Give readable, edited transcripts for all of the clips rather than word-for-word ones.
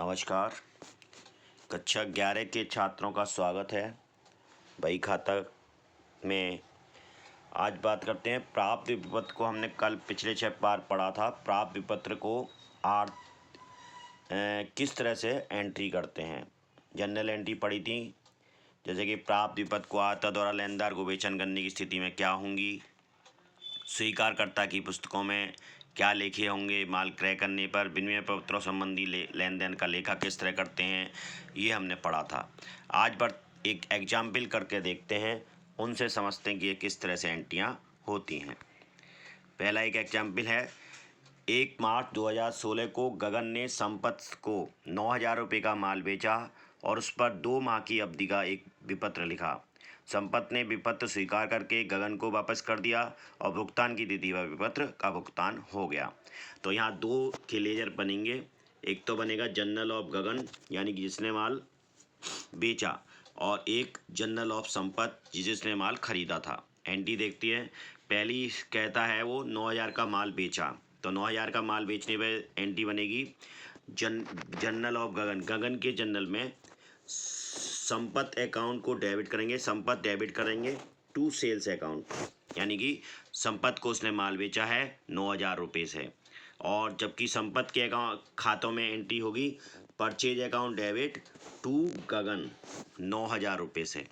नमस्कार। कक्षा 11 के छात्रों का स्वागत है बही खाता में। आज बात करते हैं प्राप्त विपत्र को। हमने कल पिछले 6 बार पढ़ा था। प्राप्त विपत्र को किस तरह से एंट्री करते हैं। जनरल एंट्री पढ़ी थी, जैसे कि प्राप्त विपत्र को आता द्वारा लेनदार को वेचन करने की स्थिति में क्या होंगी, स्वीकारकर्ता की पुस्तकों में क्या लिखे होंगे, माल क्रय करने पर विनिमय पत्रों संबंधी लेन देन का लेखा किस तरह करते हैं, ये हमने पढ़ा था। आज पर एक एग्जाम्पल करके देखते हैं, उनसे समझते हैं कि ये किस तरह से एंट्रियाँ होती हैं। पहला एक एग्जाम्पल है, 1 मार्च 2016 को गगन ने संपत को 9,000 रुपये का माल बेचा और उस पर 2 माह की अवधि का एक विपत्र लिखा। संपत ने विपत्र स्वीकार करके गगन को वापस कर दिया और भुगतान की तिथि पर विपत्र का भुगतान हो गया। तो यहाँ 2 के लेजर बनेंगे। एक तो बनेगा जनरल ऑफ गगन, यानी कि जिसने माल बेचा, और एक जनरल ऑफ संपत जिसने माल खरीदा था। एंट्री देखती है। पहली कहता है वो 9,000 का माल बेचा, तो 9,000 का माल बेचने पर एंट्री बनेगी जनरल ऑफ गगन। गगन के जनरल में संपत अकाउंट को डेबिट करेंगे, संपत डेबिट करेंगे टू सेल्स अकाउंट, यानी कि संपत को उसने माल बेचा है 9,000 रुपये से, और जबकि संपत के अकाउंट खातों में एंट्री होगी परचेज अकाउंट डेबिट टू गगन 9,000 रुपये से।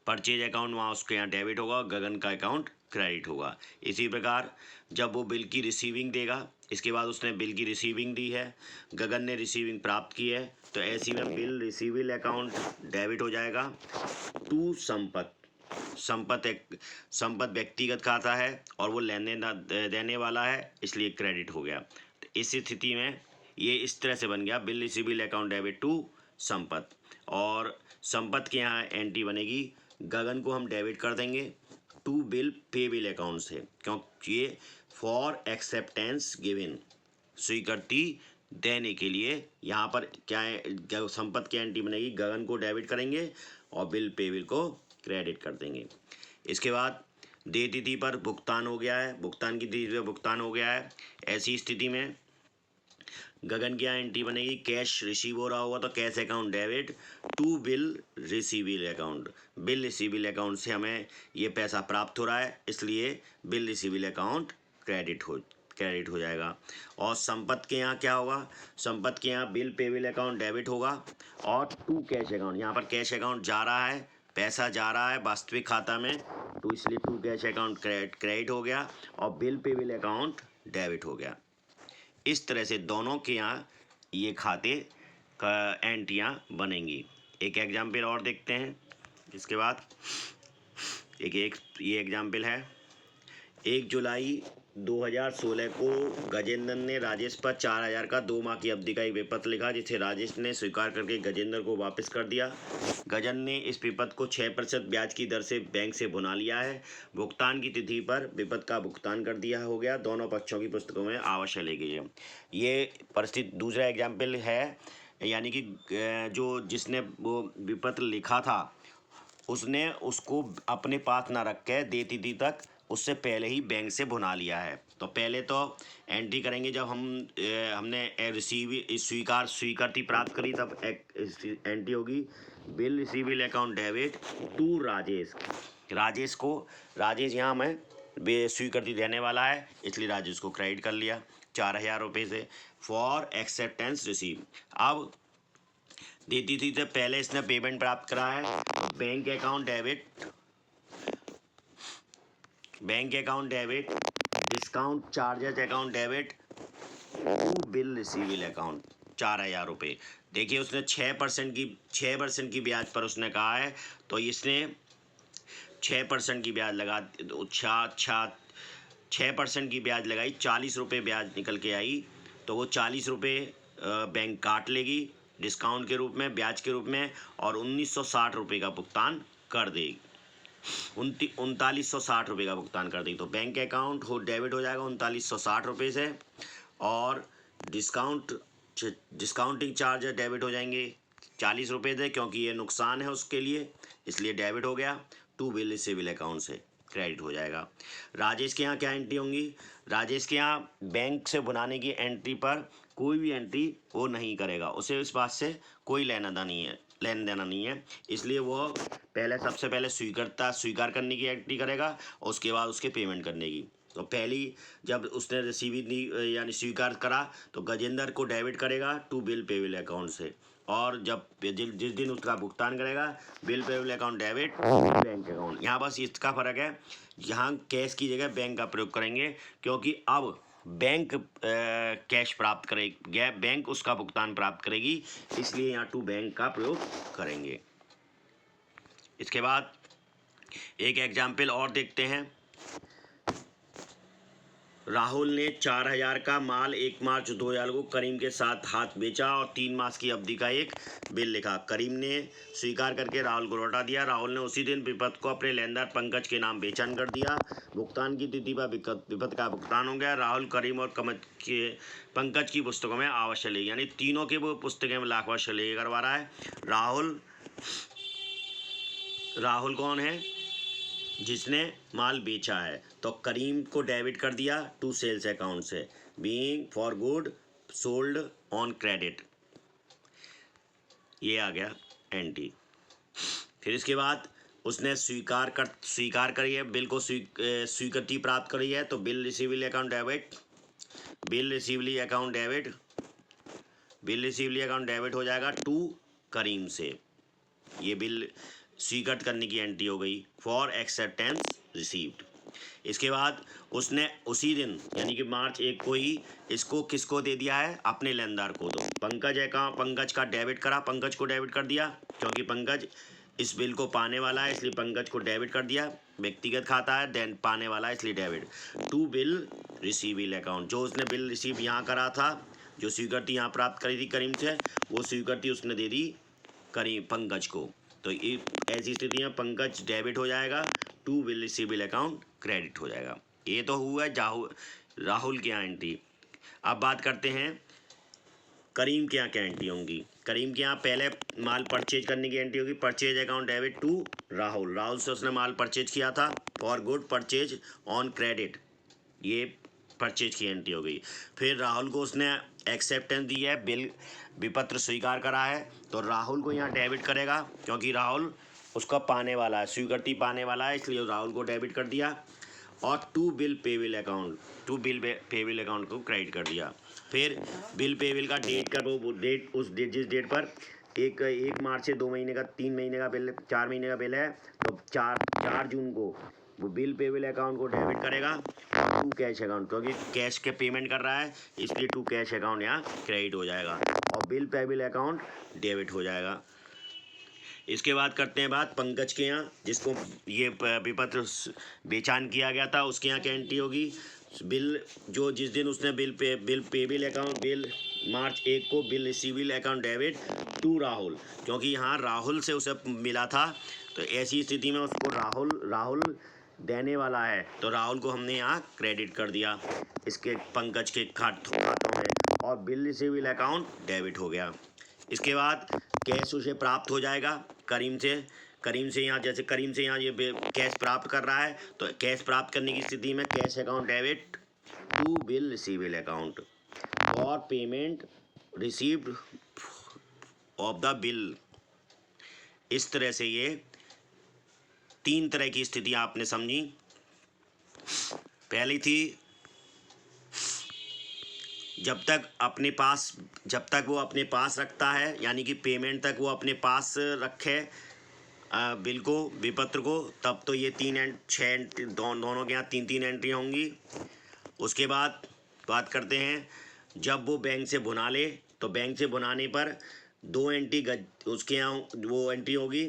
परचेज अकाउंट वहाँ उसके यहाँ डेबिट होगा, गगन का अकाउंट क्रेडिट होगा। इसी प्रकार जब वो बिल की रिसीविंग देगा, इसके बाद उसने बिल की रिसीविंग दी है, गगन ने रिसीविंग प्राप्त की है, तो ऐसी में बिल रिसीवेबल अकाउंट डेबिट हो जाएगा टू संपत। संपत व्यक्तिगत खाता है और वो लेने देने वाला है, इसलिए क्रेडिट हो गया। तो इस स्थिति में ये इस तरह से बन गया, bill receivable account debit to Sampat. और संपत के यहाँ एंट्री बनेगी, गगन को हम डेबिट कर देंगे टू बिल पेबिल अकाउंट से, क्योंकि ये फॉर एक्सेप्टेंस गिवन, स्वीकृति देने के लिए। यहाँ पर क्या है, संपत की एंट्री बनेगी, गगन को डेबिट करेंगे और बिल पेबिल को क्रेडिट कर देंगे। इसके बाद दे तिथि पर भुगतान हो गया है, भुगतान की तिथि पर भुगतान हो गया है। ऐसी स्थिति में गगन की यहाँ एंट्री बनेगी, कैश रिसीव हो रहा होगा तो cash account debit to bill receivable account. Bill receivable account से हमें ये पैसा प्राप्त हो रहा है, इसलिए बिल रिसीवेबल अकाउंट क्रेडिट हो जाएगा। और संपत के यहाँ क्या होगा, संपत के यहाँ बिल पेबल अकाउंट डेबिट होगा और टू कैश अकाउंट, यहाँ पर कैश अकाउंट जा रहा है, पैसा जा रहा है वास्तविक खाता में, तो इसलिए टू कैश अकाउंट क्रेडिट हो गया और बिल पेबल अकाउंट डेबिट हो गया। इस तरह से दोनों के यहाँ ये खाते का एंट्रियाँ बनेंगी। एक एग्जाम्पल और देखते हैं। इसके बाद एक ये एग्जाम्पल है, 1 जुलाई 2016 को गजेंद्र ने राजेश पर 4,000 का 2 माह की अवधि का एक विपत्र लिखा, जिसे राजेश ने स्वीकार करके गजेंद्र को वापस कर दिया। गजन ने इस विपत्र को 6% ब्याज की दर से बैंक से भुना लिया है। भुगतान की तिथि पर विपत्र का भुगतान कर दिया हो गया। दोनों पक्षों की पुस्तकों में आवश्यक ली गई है। ये परिस्थिति दूसरा एग्जाम्पल है, यानी कि जो जिसने वो विपत्र लिखा था उसने उसको अपने पास ना रख के दे तिथि तक उससे पहले ही बैंक से भुना लिया है। तो पहले तो एंट्री करेंगे जब हमने स्वीकृति प्राप्त करी, तब एंट्री होगी bill receivable account debit to Rajesh. Rajesh यहाँ हमें स्वीकृति देने वाला है, इसलिए राजेश को क्रेडिट कर लिया 4,000 रुपये से फॉर एक्सेप्टेंस रिसीव। अब देती थी तो पहले इसने पेमेंट प्राप्त करा है, bank account debit discount charges account debit to bill receivable account 4,000 रुपये। देखिए उसने 6% की ब्याज पर उसने कहा है, तो इसने 6% की ब्याज लगा, 6% की ब्याज लगाई, 40 रुपये ब्याज निकल के आई, तो वो 40 रुपये बैंक काट लेगी डिस्काउंट के रूप में, ब्याज के रूप में, और 1,960 रुपये का भुगतान कर देगी। 3,960 रुपये का भुगतान कर देगी। तो बैंक अकाउंट डेबिट हो जाएगा 3,960 रुपये से, और डिस्काउंटिंग चार्ज डेबिट हो जाएंगे 40 रुपये से, क्योंकि ये नुकसान है उसके लिए, इसलिए डेबिट हो गया टू बिल रिसीवेबल अकाउंट से क्रेडिट हो जाएगा। राजेश के यहाँ क्या एंट्री होंगी? राजेश के यहाँ बैंक से भुनाने की एंट्री पर कोई भी एंट्री वो नहीं करेगा, उसे इस बात से कोई लेना देना नहीं है, इसलिए वो सबसे पहले स्वीकार करने की एंट्री करेगा और उसके बाद उसके पेमेंट करने की। तो पहली जब उसने रिसीव यानी स्वीकार करा तो गजेंद्र को डेबिट करेगा टू बिल पेबल अकाउंट से, और जब जिस दिन उसका भुगतान करेगा bill payable account debit bank account. यहाँ बस इसका फ़र्क है, यहाँ कैश की जगह बैंक का प्रयोग करेंगे, क्योंकि अब बैंक कैश प्राप्त करेगी, बैंक उसका भुगतान प्राप्त करेगी, इसलिए यहाँ टू बैंक का प्रयोग करेंगे। इसके बाद एक एग्जाम्पल और देखते हैं। राहुल ने 4000 का माल 1 मार्च 2000 को करीम के साथ हाथ बेचा और 3 मास की अवधि का एक बिल लिखा। करीम ने स्वीकार करके राहुल को लौटा दिया। राहुल ने उसी दिन विपत को अपने लेनदार पंकज के नाम बेचैन कर दिया। भुगतान की तिथि पर विपत का भुगतान हो गया। राहुल, करीम और पंकज की पुस्तकों में आवश्यक ले, यानी तीनों के वो पुस्तकें में लाख वर्ष ले करवा रहा है। राहुल कौन है? जिसने माल बेचा है। तो करीम को डेबिट कर दिया टू सेल्स अकाउंट से, being for good sold on credit, ये आ गया एंट्री। फिर इसके बाद उसने स्वीकार करी है, बिल को स्वीकृति प्राप्त करी है, तो बिल रिसीवली अकाउंट डेबिट हो जाएगा टू करीम से। ये बिल स्वीकृत करने की एंट्री हो गई फॉर एक्सेप्टेंस रिसीव्ड। इसके बाद उसने उसी दिन यानी कि मार्च 1 को ही इसको किसको दे दिया है? अपने लेनदार को। तो पंकज का डेबिट करा, पंकज को डेबिट कर दिया, क्योंकि पंकज इस बिल को पाने वाला है, इसलिए पंकज को डेबिट कर दिया। व्यक्तिगत खाता है, देन पाने वाला है, इसलिए debit to bill receivable account. जो उसने बिल रिसीव यहाँ करा था, जो स्वीकृति यहाँ प्राप्त करी थी करीम से, वो स्वीकृति उसने दे दी पंकज को। तो ये ऐसी स्थिति में पंकज डेबिट हो जाएगा, to bill receivable account credit हो जाएगा। ये तो हुआ राहुल की एंट्री। अब बात करते हैं करीम के यहाँ क्या एंट्री होंगी। करीम के यहाँ पहले माल परचेज करने की एंट्री होगी, purchase account debit to Rahul से उसने माल परचेज किया था for good purchase on credit, ये परचेज की एंट्री हो गई। फिर राहुल को उसने एक्सेप्टेंस दी है, बिल विपत्र स्वीकार करा है, तो राहुल को यहाँ डेबिट करेगा, क्योंकि राहुल उसका पाने वाला है, स्वीकृति पाने वाला है, इसलिए राहुल को डेबिट कर दिया। और टू बिल पेबल अकाउंट को क्रेडिट कर दिया। फिर बिल पेबल का डेट का वो डेट जिस डेट पर एक मार्च से 2 महीने का 3 महीने का बिल 4 महीने का बिल है, तो 4 जून को वो बिल पेबल अकाउंट को डेबिट करेगा टू कैश अकाउंट, क्योंकि कैश के पेमेंट कर रहा है, इसलिए टू कैश अकाउंट यहाँ क्रेडिट हो जाएगा और बिल पेबल अकाउंट डेबिट हो जाएगा। इसके बाद करते हैं बात पंकज के यहाँ, जिसको ये विपत्र बेचान किया गया था, उसके यहाँ क्या एंट्री होगी। बिल जो जिस दिन उसने बिल मार्च 1 को bill receivable account debit to Rahul, क्योंकि यहाँ राहुल से उसे मिला था, तो ऐसी स्थिति में उसको राहुल देने वाला है, तो राहुल को हमने यहाँ क्रेडिट कर दिया इसके पंकज के खातों में, और बिल रिसीवेबल अकाउंट डेबिट हो गया। इसके बाद कैश उसे प्राप्त हो जाएगा करीम से यहाँ, जैसे करीम से यहाँ ये कैश प्राप्त कर रहा है, तो कैश प्राप्त करने की स्थिति में cash account debit to bill receivable account और payment received of the bill. इस तरह से ये 3 तरह की स्थिति आपने समझी। पहली थी जब तक वो अपने पास रखता है, यानी कि पेमेंट तक वो अपने पास रखे बिल को, विपत्र को, तब तो ये 6 दोनों के यहाँ 3 एंट्री होंगी। उसके बाद बात करते हैं जब वो बैंक से भुना ले, तो बैंक से भुनाने पर 2 एंट्री उसके यहाँ वो एंट्री होगी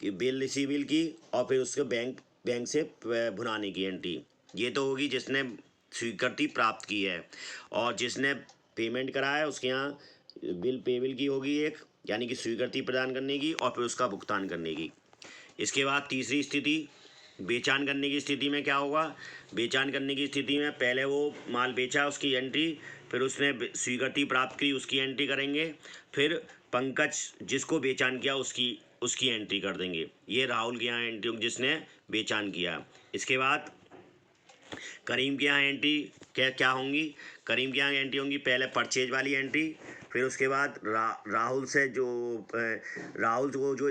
कि बिल रिसीवेबल की, और फिर उसके बैंक से भुनाने की एंट्री। ये तो होगी जिसने स्वीकृति प्राप्त की है, और जिसने पेमेंट करा है उसके यहाँ बिल पेबल की होगी एक, यानी कि स्वीकृति प्रदान करने की, और फिर उसका भुगतान करने की। इसके बाद तीसरी स्थिति बेचान करने की स्थिति में क्या होगा। बेचान करने की स्थिति में पहले वो माल बेचा उसकी एंट्री, फिर उसने स्वीकृति प्राप्त की उसकी एंट्री करेंगे, फिर पंकज जिसको बेचान किया उसकी उसकी एंट्री कर देंगे। ये राहुल के यहाँ एंट्री होगी जिसने बेचान किया। इसके बाद करीम के यहाँ एंट्री क्या क्या होंगी? करीम के यहाँ एंट्री होंगी पहले परचेज वाली एंट्री, फिर उसके बाद राहुल से जो राहुल को जो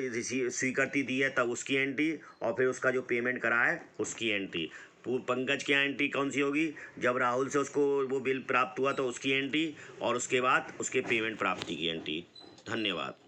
स्वीकृति दी है तब उसकी एंट्री, और फिर उसका जो पेमेंट करा है उसकी एंट्री। पंकज की यहाँ एंट्री कौन सी होगी? जब राहुल से उसको वो बिल प्राप्त हुआ तो उसकी एंट्री, और उसके बाद उसके पेमेंट प्राप्ति की एंट्री। धन्यवाद।